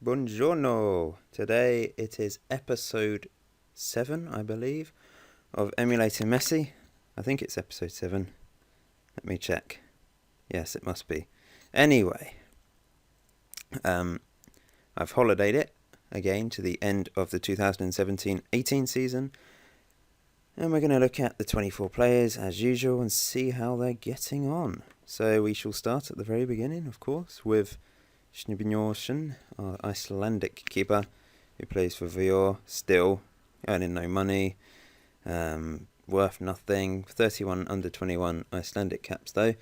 Buongiorno! Today it is episode 7, I believe, of Emulating Messi. I think it's episode 7. Let me check. Yes, it must be. Anyway, I've holidayed it again to the end of the 2017-18 season. And we're going to look at the 24 players as usual and see how they're getting on. So we shall start at the very beginning, of course, with Snibinjorsson, our Icelandic keeper, who plays for Vior, still earning no money, worth nothing, 31 under 21 Icelandic caps though.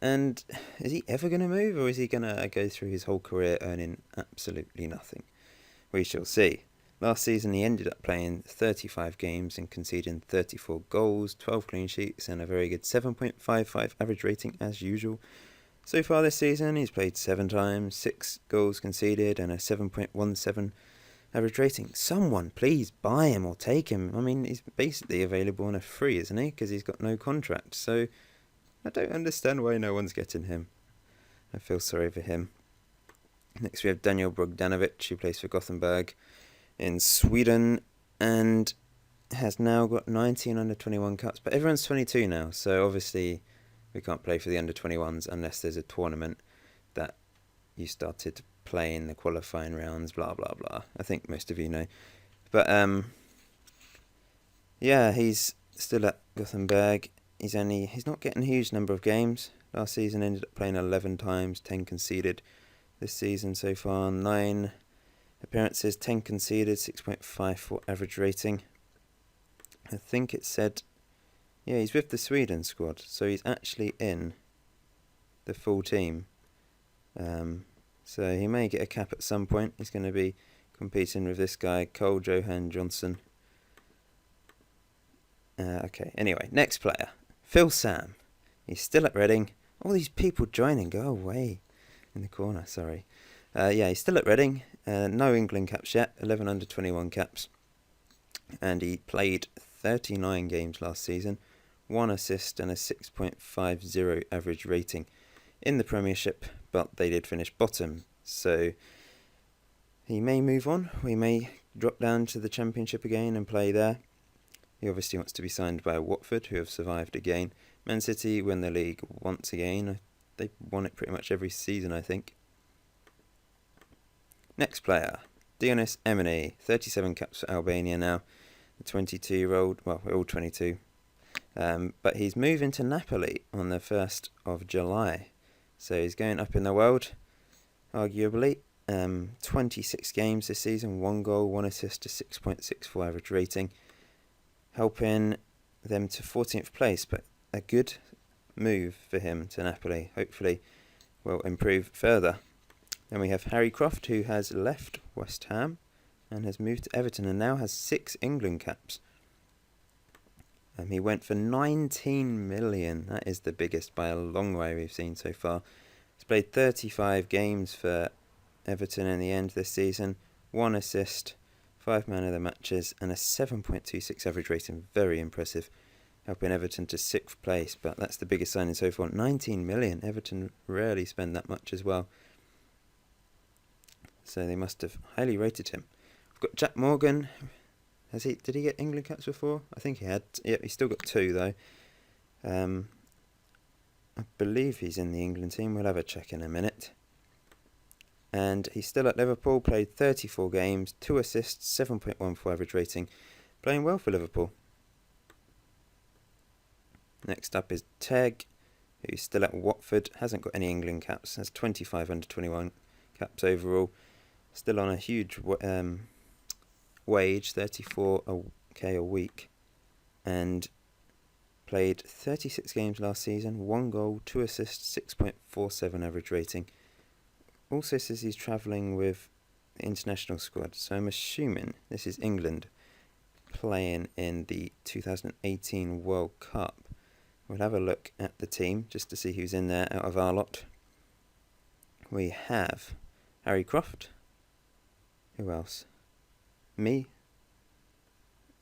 And is he ever going to move, or is he going to go through his whole career earning absolutely nothing? We shall see. Last season he ended up playing 35 games and conceding 34 goals, 12 clean sheets and a very good 7.55 average rating as usual. So far this season he's played 7 times, 6 goals conceded and a 7.17 average rating. Someone please buy him or take him. I mean, he's basically available on a free, isn't he? Because he's got no contract. So I don't understand why no one's getting him. I feel sorry for him. Next we have Daniel Bogdanovic, who plays for Gothenburg in Sweden and has now got 19 under 21 caps, but everyone's 22 now, so obviously we can't play for the under 21s unless there's a tournament that you started playing the qualifying rounds, blah blah blah. I think most of you know, but yeah, he's still at Gothenburg. He's not getting a huge number of games. Last season ended up playing 11 times, 10 conceded. This season so far 9 appearances, 10 conceded, 6.54 average rating. I think it said, yeah, he's with the Sweden squad, so he's actually in the full team. So he may get a cap at some point. He's going to be competing with this guy, Cole Johan Johnson. Okay, anyway, next player, Phil Sam. He's still at Reading. All these people joining, go away in the corner, sorry. Yeah, he's still at Reading. No England caps yet, 11 under 21 caps. And he played 39 games last season, 1 assist and a 6.50 average rating in the Premiership, but they did finish bottom. So he may move on. We may drop down to the Championship again and play there. He obviously wants to be signed by Watford, who have survived again. Man City win the league once again. They've won it pretty much every season, I think. Next player, Dionis Emini, 37 caps for Albania now. The 22-year-old, well, we're all 22. But he's moving to Napoli on the 1st of July. So he's going up in the world, arguably. 26 games this season, 1 goal, 1 assist, a 6.64 average rating. Helping them to 14th place, but a good move for him to Napoli. Hopefully will improve further. Then we have Harry Croft, who has left West Ham and has moved to Everton and now has 6 England caps. He went for 19 million. That is the biggest by a long way we've seen so far. He's played 35 games for Everton in the end this season. 1 assist, 5 man of the matches and a 7.26 average rating. Very impressive. Helping Everton to 6th place, but that's the biggest signing so far. 19 million. Everton rarely spend that much as well. So they must have highly rated him. We've got Jack Morgan. Did he get England caps before? I think he had. Yeah, he's still got 2 though. I believe he's in the England team. We'll have a check in a minute. And he's still at Liverpool. Played 34 games, 2 assists, 7.14 average rating. Playing well for Liverpool. Next up is Teg, who's still at Watford. Hasn't got any England caps. Has 25 under 21 caps overall. Still on a huge wage, 34k a week, and played 36 games last season, 1 goal, 2 assists, 6.47 average rating. Also says he's travelling with the international squad, so I'm assuming this is England playing in the 2018 World Cup. We'll have a look at the team just to see who's in there out of our lot. We have Harry Croft. Who else? Me.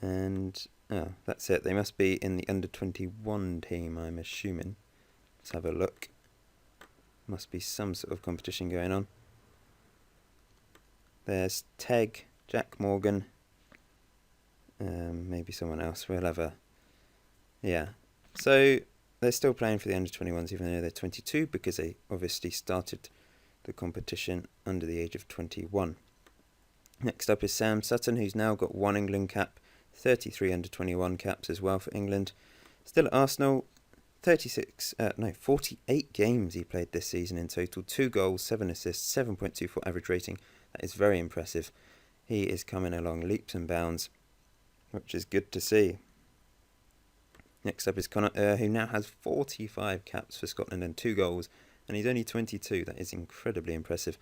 And, oh, that's it. They must be in the under-21 team, I'm assuming. Let's have a look. Must be some sort of competition going on. There's Teg, Jack Morgan, maybe someone else. We'll have a... Yeah. So they're still playing for the under-21s even though they're 22 because they obviously started the competition under the age of 21. Next up is Sam Sutton, who's now got 1 England cap, 33 under-21 caps as well for England. Still at Arsenal, 48 games he played this season in total, 2 goals, 7 assists, 7.24 average rating. That is very impressive. He is coming along leaps and bounds, which is good to see. Next up is Connor, who now has 45 caps for Scotland and 2 goals, and he's only 22. That is incredibly impressive.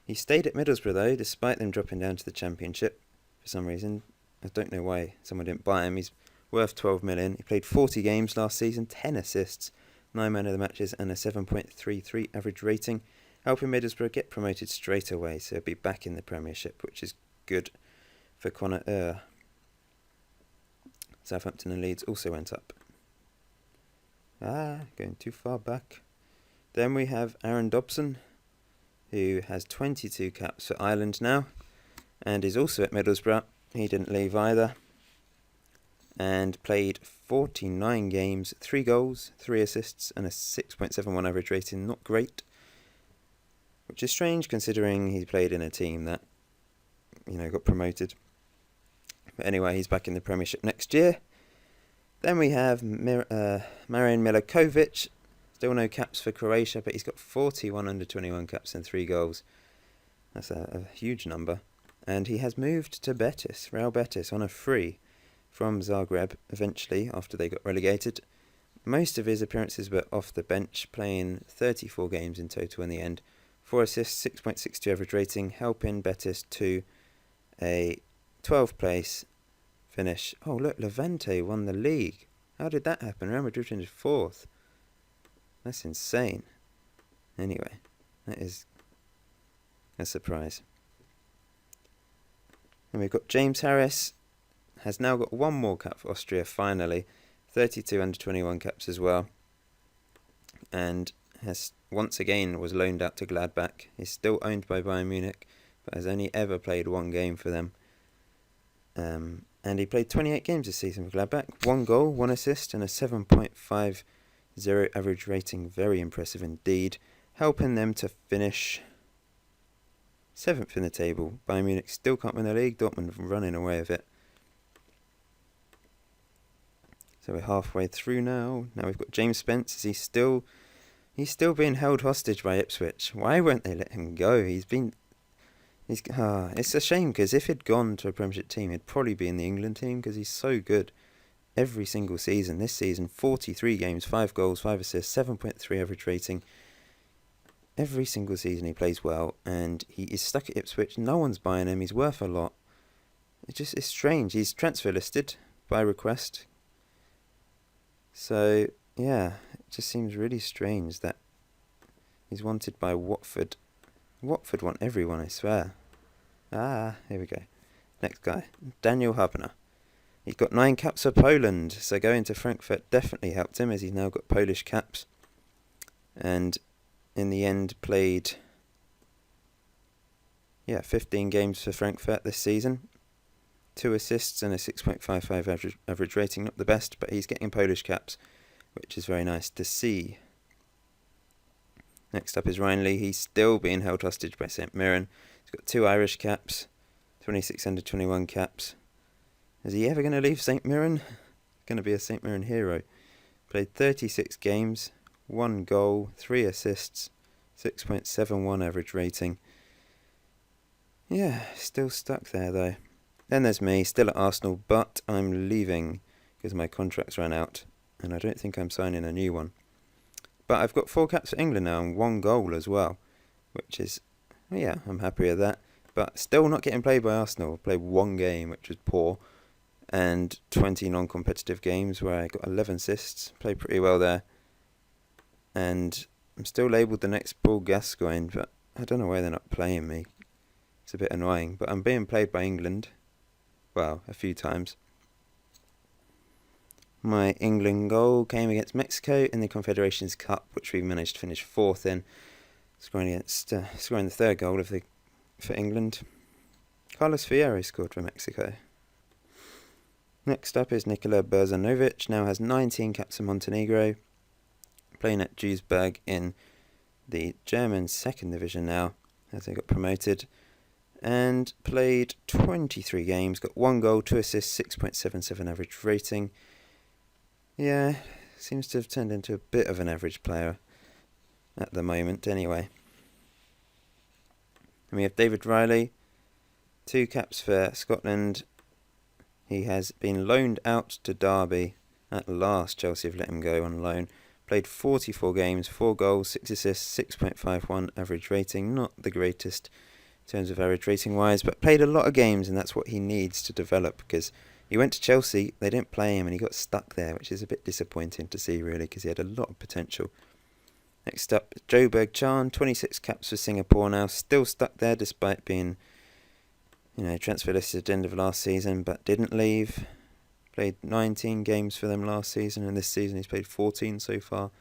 He stayed at Middlesbrough though, despite them dropping down to the Championship for some reason. I don't know why someone didn't buy him. He's worth 12 million. He played 40 games last season, 10 assists, 9 man of the matches, and a 7.33 average rating, helping Middlesbrough get promoted straight away. So he'll be back in the Premiership, which is good for Connor. Southampton and Leeds also went up. Going too far back. Then we have Aaron Dobson, who has 22 caps for Ireland now, and is also at Middlesbrough. He didn't leave either, and played 49 games, 3 goals, 3 assists, and a 6.71 average rating. Not great, which is strange considering he played in a team that, got promoted. But anyway, he's back in the Premiership next year. Then we have Marian Milakovic. Still no caps for Croatia, but he's got 41 under-21 caps and 3 goals. That's a huge number. And he has moved to Betis, Real Betis, on a free from Zagreb, eventually, after they got relegated. Most of his appearances were off the bench, playing 34 games in total in the end. 4 assists, 6.62 average rating, helping Betis to a 12th place finish. Oh, look, Levante won the league. How did that happen? Real Madrid finished 4th. That's insane. Anyway, that is a surprise. And we've got James Harris, has now got 1 more cap for Austria, finally. 32 under-21 caps as well. And has once again was loaned out to Gladbach. He's still owned by Bayern Munich, but has only ever played 1 game for them. And he played 28 games this season for Gladbach. 1 goal, 1 assist, and a 7.50 average rating. Very impressive indeed. Helping them to finish 7th in the table. Bayern Munich still can't win the league. Dortmund running away with it. So we're halfway through now. Now we've got James Spence. He's still being held hostage by Ipswich. Why won't they let him go? It's a shame, because if he'd gone to a Premiership team, he'd probably be in the England team, because he's so good every single season. This season, 43 games, 5 goals, 5 assists, 7.3 average rating. Every single season he plays well, and he is stuck at Ipswich. No one's buying him. He's worth a lot. It's strange. He's transfer listed by request. So, yeah, it just seems really strange that he's wanted by Watford. Watford want everyone, I swear. Here we go. Next guy, Daniel Hubner. He's got 9 caps for Poland, so going to Frankfurt definitely helped him, as he's now got Polish caps. And in the end played 15 games for Frankfurt this season. 2 assists and a 6.55 average rating. Not the best, but he's getting Polish caps, which is very nice to see. Next up is Ryan Lee. He's still being held hostage by St Mirren. He's got 2 Irish caps, 26 under-21 caps. Is he ever going to leave St Mirren? Going to be a St Mirren hero. Played 36 games, 1 goal, 3 assists, 6.71 average rating. Yeah, still stuck there though. Then there's me, still at Arsenal, but I'm leaving because my contract's run out, and I don't think I'm signing a new one. But I've got 4 caps for England now and 1 goal as well, which is, I'm happy with that. But still not getting played by Arsenal. I played 1 game, which was poor, and 20 non-competitive games where I got 11 assists. Played pretty well there. And I'm still labelled the next Paul Gascoigne, but I don't know why they're not playing me. It's a bit annoying, but I'm being played by England. Well, a few times. My England goal came against Mexico in the Confederations Cup, which we managed to finish 4th in, scoring the 3rd goal for England. Carlos Fierro scored for Mexico. Next up is Nikola Berzanovic, now has 19 caps for Montenegro, playing at Duisburg in the German second division now, as they got promoted, and played 23 games, got 1 goal, 2 assists, 6.77 average rating. Yeah, seems to have turned into a bit of an average player at the moment anyway. And we have David Riley, 2 caps for Scotland. He has been loaned out to Derby. At last, Chelsea have let him go on loan. Played 44 games, 4 goals, 6 assists, 6.51 average rating. Not the greatest in terms of average rating wise, but played a lot of games, and that's what he needs to develop, because he went to Chelsea, they didn't play him, and he got stuck there, which is a bit disappointing to see, really, because he had a lot of potential. Next up, Joe Bergchan, 26 caps for Singapore now, still stuck there despite being, transfer listed at the end of last season, but didn't leave. Played 19 games for them last season, and this season he's played 14 so far.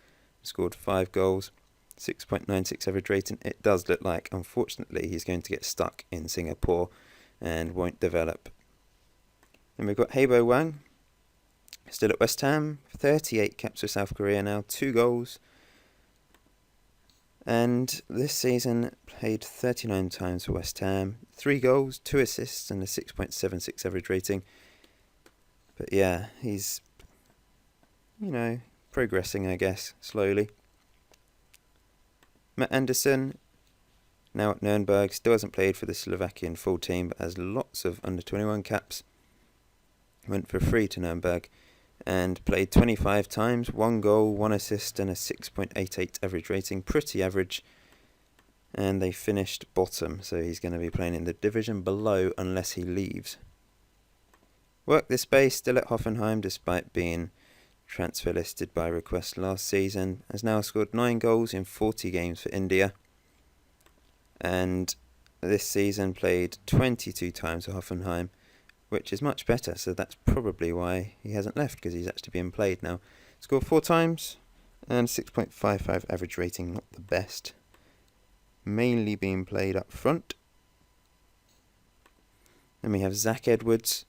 Scored 5 goals, 6.96 average rating. It does look like, unfortunately, he's going to get stuck in Singapore and won't develop. Then we've got Haibo Wang, still at West Ham, 38 caps for South Korea now, 2 goals. And this season played 39 times for West Ham, 3 goals, 2 assists and a 6.76 average rating. But yeah, he's, progressing, I guess, slowly. Matt Anderson, now at Nuremberg, still hasn't played for the Slovakian full team, but has lots of under-21 caps. Went for free to Nuremberg and played 25 times, 1 goal, 1 assist and a 6.88 average rating. Pretty average. And they finished bottom, so he's going to be playing in the division below unless he leaves. Worked this space, still at Hoffenheim despite being transfer listed by request last season. Has now scored 9 goals in 40 games for India. And this season played 22 times for Hoffenheim, which is much better, so that's probably why he hasn't left, because he's actually being played now. Scored 4 times and 6.55 average rating, not the best. Mainly being played up front. Then we have Zach Edwards,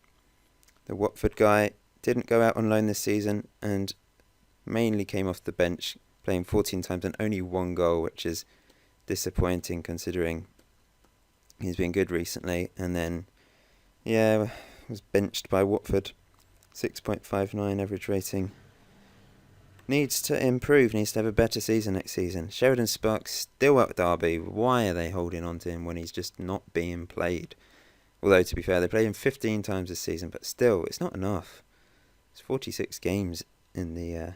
the Watford guy. Didn't go out on loan this season and mainly came off the bench, playing 14 times and only 1 goal, which is disappointing considering he's been good recently. And then, was benched by Watford. 6.59 average rating. Needs to improve, needs to have a better season next season. Sheridan Sparks still at Derby. Why are they holding on to him when he's just not being played? Although, to be fair, they played him 15 times this season, but still, it's not enough. It's 46 games in the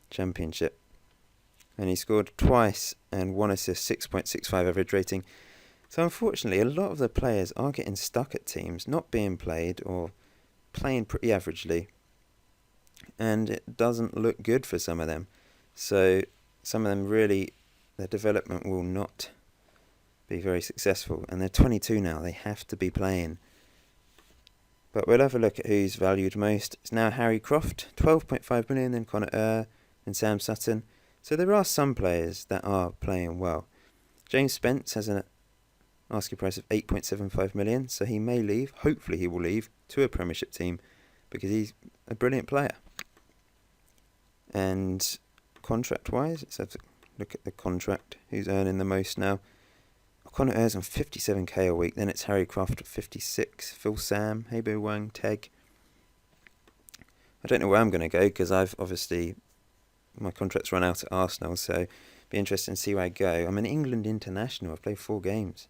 Championship. And he scored twice and 1 assist, 6.65 average rating. So unfortunately, a lot of the players are getting stuck at teams, not being played or playing pretty averagely. And it doesn't look good for some of them. So some of them really, their development will not be very successful. And they're 22 now, they have to be playing. But we'll have a look at who's valued most. It's now Harry Croft, 12.5 million, then Connor and Sam Sutton. So there are some players that are playing well. James Spence has an asking price of 8.75 million, so he may leave. Hopefully he will leave to a Premiership team because he's a brilliant player. And contract-wise, let's have a look at the contract. Who's earning the most now? Connor Ear's on 57k a week. Then it's Harry Croft at 56. Phil Sam, Haibo Wang, Teg. I don't know where I'm going to go because I've obviously, my contract's run out at Arsenal, so it'd be interesting to see where I go. I'm an England international. I've played 4 games.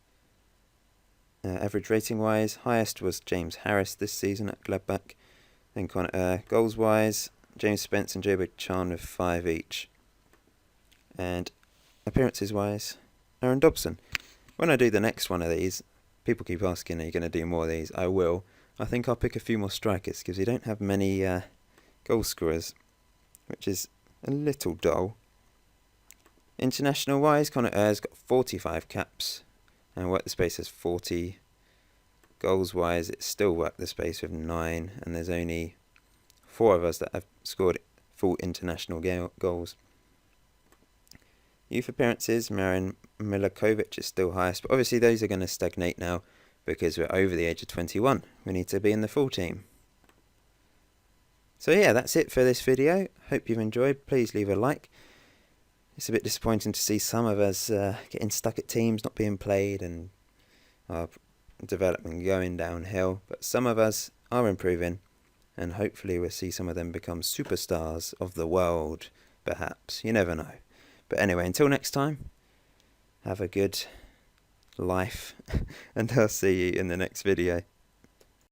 Average rating-wise, highest was James Harris this season at Gladbach. Then Connor Ear. Goals-wise, James Spence and Joe Bergchan with 5 each. And appearances-wise, Aaron Dobson. When I do the next one of these, people keep asking, are you going to do more of these? I will. I think I'll pick a few more strikers because we don't have many goal scorers, which is a little dull. International-wise, Connor Ear's got 45 caps and Work the Space has 40. Goals-wise, it's still Work the Space with 9, and there's only 4 of us that have scored full international goals. Youth appearances, Marin Milakovic is still highest, but obviously those are going to stagnate now because we're over the age of 21. We need to be in the full team. So yeah, that's it for this video. Hope you've enjoyed. Please leave a like. It's a bit disappointing to see some of us getting stuck at teams not being played and our development going downhill, but some of us are improving, and hopefully we'll see some of them become superstars of the world, perhaps. You never know. But anyway, until next time, have a good life, and I'll see you in the next video.